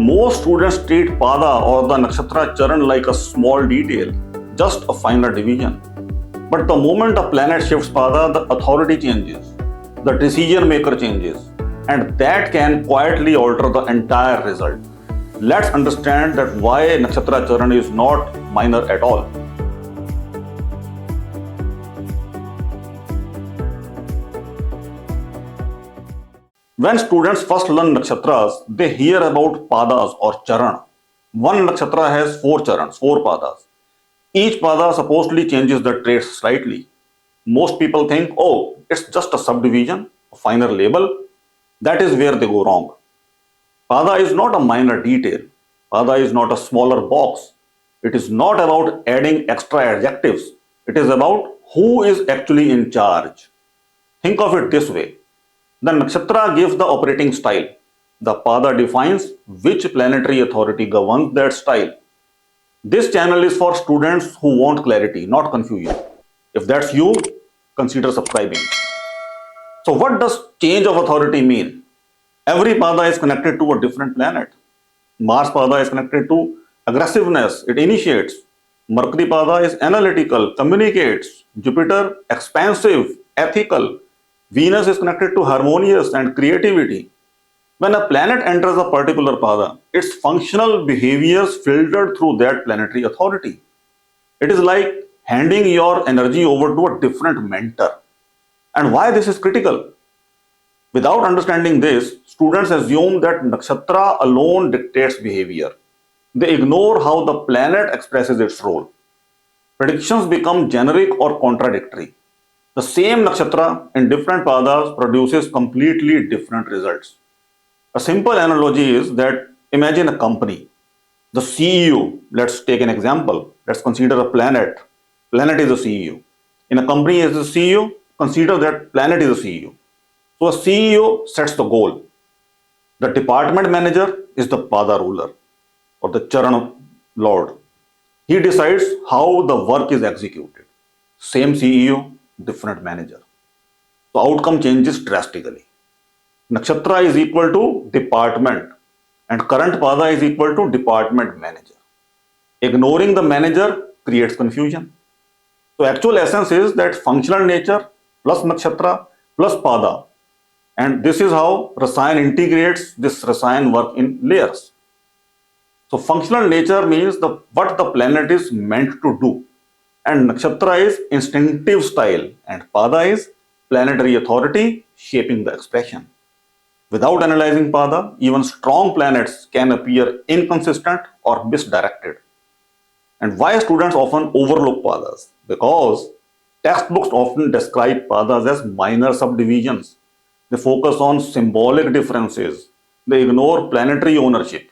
Most students treat Pada or the Nakshatra Charan like a small detail, just a finer division. But the moment a planet shifts Pada, the authority changes, the decision maker changes, and that can quietly alter the entire result. Let's understand that why Nakshatra Charan is not minor at all. When students first learn nakshatras, they hear about padas or charan. One nakshatra has 4 charans, 4 padas. Each pada supposedly changes the traits slightly. Most people think, oh, it's just a subdivision, a finer label. That is where they go wrong. Pada is not a minor detail. Pada is not a smaller box. It is not about adding extra adjectives. It is about who is actually in charge. Think of it this way. The nakshatra gives the operating style. The pada defines which planetary authority governs that style. This channel is for students who want clarity, not confusion. If that's you, consider subscribing. So what does change of authority mean? Every pada is connected to a different planet. Mars pada is connected to aggressiveness, it initiates. Mercury pada is analytical, communicates. Jupiter, expansive, ethical. Venus is connected to harmonious and creativity. When a planet enters a particular pada, its functional behaviors filtered through that planetary authority. It is like handing your energy over to a different mentor. And why this is critical? Without understanding this, students assume that nakshatra alone dictates behavior. They ignore how the planet expresses its role. Predictions become generic or contradictory. The same nakshatra in different padas produces completely different results. A simple analogy is that imagine a company. The CEO, let's take an example. Let's consider a planet. Planet is the CEO. In a company as the CEO, consider that planet is the CEO. So a CEO sets the goal. The department manager is the pada ruler or the charan lord. He decides how the work is executed. Same CEO, different manager. So outcome changes drastically. Nakshatra is equal to department and current pada is equal to department manager. Ignoring the manager creates confusion. So actual essence is that functional nature plus nakshatra plus pada, and this is how RASAYAN integrates this RASAYAN work in layers. So functional nature means what the planet is meant to do, and nakshatra is instinctive style and pada is planetary authority shaping the expression. Without analyzing pada, even strong planets can appear inconsistent or misdirected. And why students often overlook padas? Because textbooks often describe padas as minor subdivisions. They focus on symbolic differences. They ignore planetary ownership.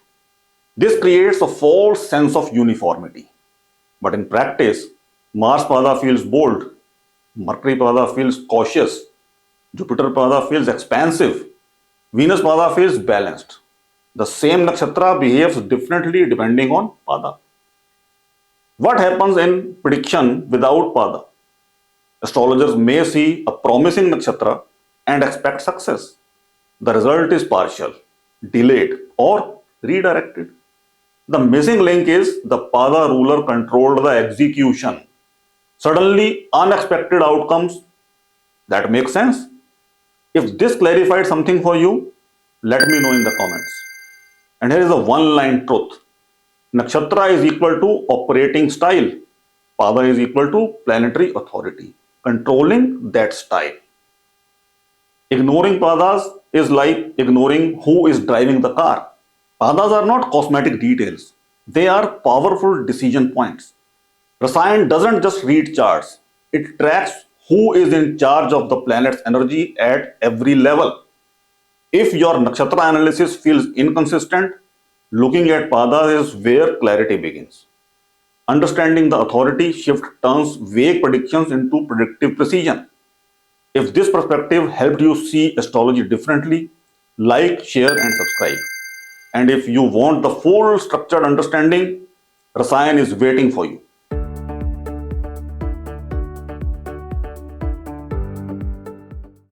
This creates a false sense of uniformity. But in practice, Mars pada feels bold, Mercury pada feels cautious, Jupiter pada feels expansive, Venus pada feels balanced. The same nakshatra behaves differently depending on pada. What happens in prediction without pada? Astrologers may see a promising nakshatra and expect success. The result is partial, delayed, or redirected. The missing link is the pada ruler controlled the execution. Suddenly, unexpected outcomes. That makes sense? If this clarified something for you, let me know in the comments. And here is a one-line truth. Nakshatra is equal to operating style. Pada is equal to planetary authority, controlling that style. Ignoring padas is like ignoring who is driving the car. Padas are not cosmetic details. They are powerful decision points. RASAYAN doesn't just read charts. It tracks who is in charge of the planet's energy at every level. If your nakshatra analysis feels inconsistent, looking at padas is where clarity begins. Understanding the authority shift turns vague predictions into predictive precision. If this perspective helped you see astrology differently, like, share, and subscribe. And if you want the full structured understanding, RASAYAN is waiting for you.